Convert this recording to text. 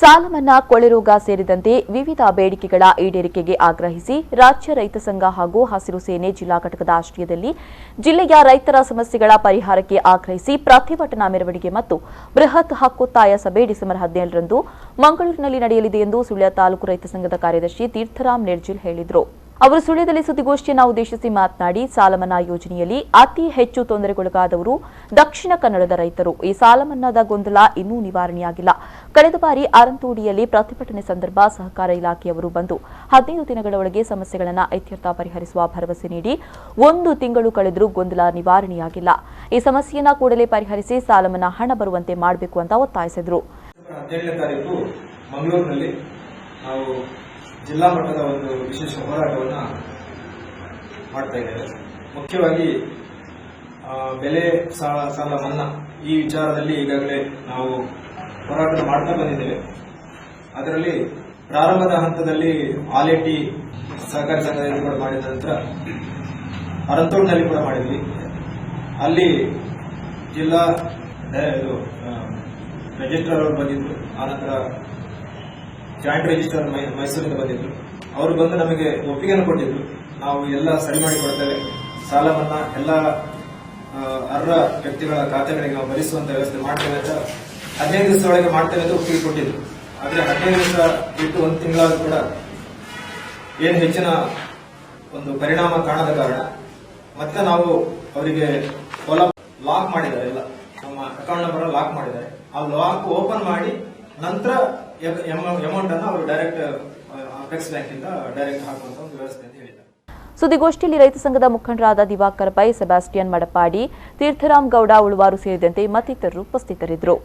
ಸಾಲ ಮನ್ನಾ, ಕೊಳೆ ರೋಗ ಸೇರಿದಂತೆ ವಿವಿಧ ಬೇಡಿಕೆಗಳ ಈಡೇರಿಕೆಗೆ ಆಗ್ರಹಿಸಿ ರಾಜ್ಯ ರೈತ ಸಂಘ ಹಾಗೂ ಹಸಿರು ಸೇನೆ ಜಿಲ್ಲಾ ಘಟಕದ ಆಶ್ರಯದಲ್ಲಿ ಜಿಲ್ಲೆಯ ರೈತರ ಸಮಸ್ಯೆಗಳ ಪರಿಹಾರಕ್ಕೆ ಆಗ್ರಹಿಸಿ ಪ್ರತಿಭಟನಾ ಮೆರವಣಿಗೆ ಮತ್ತು ಬೃಹತ್ ಹಕ್ಕೊತ್ತಾಯ ಸಭೆ ಡಿಸೆಂಬರ್ 17ರಂದು ಮಂಗಳೂರಿನಲ್ಲಿ ನಡೆಯಲಿದೆ ಎಂದು ಸುಳ್ಯ ತಾಲೂಕು ರೈತ ಸಂಘದ ಕಾರ್ಯದರ್ಶಿ ತೀರ್ಥರಾಮ್ ನಿರ್ಜಿಲ್ ಹೇಳಿದರು. ಅವರು ಸುಳ್ಯದಲ್ಲಿ ಸುದ್ದಿಗೋಷ್ಠಿಯನ್ನು ಉದ್ದೇಶಿಸಿ ಮಾತನಾಡಿ, ಸಾಲ ಮನ್ನಾ ಯೋಜನೆಯಲ್ಲಿ ಅತಿ ಹೆಚ್ಚು ತೊಂದರೆಗೊಳಗಾದವರು ದಕ್ಷಿಣ ಕನ್ನಡದ ರೈತರು. ಈ ಸಾಲ ಮನ್ನಾದ ಗೊಂದಲ ಇನ್ನೂ ನಿವಾರಣೆಯಾಗಿಲ್ಲ. ಕಳೆದ ಬಾರಿ ಅರಂತೋಡಿಯಲ್ಲಿ ಪ್ರತಿಭಟನೆ ಸಂದರ್ಭ ಸಹಕಾರ ಇಲಾಖೆಯವರು ಬಂದು 15 ದಿನಗಳ ಒಳಗೆ ಸಮಸ್ಯೆಗಳನ್ನು ಇತ್ಯರ್ಥ ಪರಿಹರಿಸುವ ಭರವಸೆ ನೀಡಿ 1 ತಿಂಗಳು ಕಳೆದರೂ ಗೊಂದಲ ನಿವಾರಣೆಯಾಗಿಲ್ಲ. ಈ ಸಮಸ್ಯೆಯನ್ನು ಕೂಡಲೇ ಪರಿಹರಿಸಿ ಸಾಲ ಮನ್ನಾ ಹಣ ಬರುವಂತೆ ಮಾಡಬೇಕು ಅಂತ ಒತ್ತಾಯಿಸಿದರು. ಜಿಲ್ಲಾ ಮಟ್ಟದ ಒಂದು ವಿಶೇಷ ಹೋರಾಟವನ್ನು ಮಾಡ್ತಾ ಇದ್ದೇವೆ. ಮುಖ್ಯವಾಗಿ ಬೆಲೆ ಸಾಲ ಮನ್ನಾ ಈ ವಿಚಾರದಲ್ಲಿ ಈಗಾಗಲೇ ನಾವು ಹೋರಾಟ ಮಾಡ್ತಾ ಬಂದಿದ್ದೇವೆ. ಅದರಲ್ಲಿ ಪ್ರಾರಂಭದ ಹಂತದಲ್ಲಿ ಆಲೇಟಿ ಸಹಕಾರಿ ಸಂಘದಲ್ಲಿ ಕೂಡ ಮಾಡಿದ ನಂತರ ಅರಂತೋಡ್ನಲ್ಲಿ ಕೂಡ ಮಾಡಿದ್ವಿ. ಅಲ್ಲಿ ಜಿಲ್ಲಾ ರಿಜಿಸ್ಟ್ರಾರ್ ಅವರು ಬಂದಿದ್ರು. ಆನಂತರ ಜಾಯಿಂಟ್ ರಿಜಿಸ್ಟರ್ ಮೈಸೂರಿಂದ ಬಂದಿದ್ರು. ಅವರು ಬಂದು ನಮಗೆ ಒಪ್ಪಿಗೆಯನ್ನು ಕೊಟ್ಟಿದ್ರು. ನಾವು ಎಲ್ಲ ಸರಿ ಮಾಡಿಕೊಡ್ತೇವೆ, ಸಾಲ ಮನ್ನಾ ಎಲ್ಲ ಅರ್ಹ ವ್ಯಕ್ತಿಗಳ ಖಾತೆಗಳಿಗೆ ನಾವು ಭರಿಸುವಂತ ವ್ಯವಸ್ಥೆ ಮಾಡ್ತೇವೆ ಅಂತ 15 ದಿವಸದೊಳಗೆ ಮಾಡ್ತೇವೆ ಅಂತ ಒಪ್ಪಿಗೆ ಕೊಟ್ಟಿದ್ರು. ಆದರೆ 15 ದಿವಸ ಬಿಟ್ಟು 1 ತಿಂಗಳಾದ್ರೂ ಕೂಡ ಏನು ಹೆಚ್ಚಿನ ಒಂದು ಪರಿಣಾಮ ಕಾಣದ ಕಾರಣ ಮತ್ತೆ ನಾವು ಅವರಿಗೆ ಲಾಕ್ ಮಾಡಿದ್ದಾರೆ. ಎಲ್ಲ ನಮ್ಮ ಅಕೌಂಟ್ ನಂಬರ್ ಲಾಕ್ ಮಾಡಿದ್ದಾರೆ. ಆ ಲಾಕ್ ಓಪನ್ ಮಾಡಿ ನಂತರ ಅಮೌಂಟ್ ಅನ್ನು ಅವರು ಡೈರೆಕ್ಟ್ ಅಪೆಕ್ಸ್ ಬ್ಯಾಂಕ್ ಇಂದ ಡೈರೆಕ್ಟ್ ಹಾಕುವಂತ ಒಂದು ವ್ಯವಸ್ಥೆ ಅಂತ ಹೇಳಿದ್ದಾರೆ. ಸುದ್ದಿಗೋಷ್ಠಿಯಲ್ಲಿ ರೈತ ಸಂಘದ ಮುಖಂಡರಾದ ದಿವಾಕರ್ ಪೈ, ಸೆಬಾಸ್ಟಿಯನ್ ಮಡಪಾಡಿ, ತೀರ್ಥರಾಮ್ ಗೌಡ ಉಳುವಾರು ಸೇರಿದಂತೆ ಮತ್ತಿತರರು ಉಪಸ್ಥಿತರಿದ್ದರು.